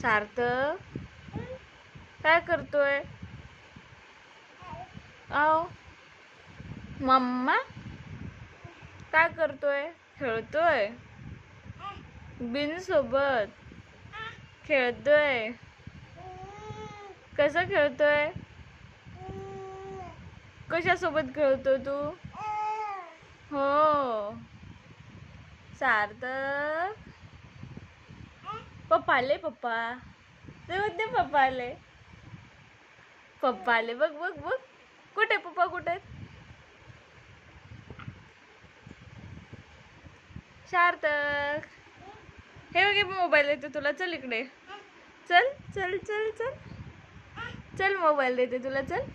सार्थक काय करतोय? आओ मम्मा काय करतोय? खेळतोय बिन सोबत खेळतोय. कसं खेळतोय? कशासोबत खेळतो तू? हो सार्थक पप्पा आले. पप्पा ते बघ ते पप्पा आले. पप्पा आले बघ बघ बघ. कुठे पप्पा कुठे? सार्थक हे बघ मोबाईल देते तुला. चल इकडे. चल चल चल चल चल मोबाईल देते तुला. चल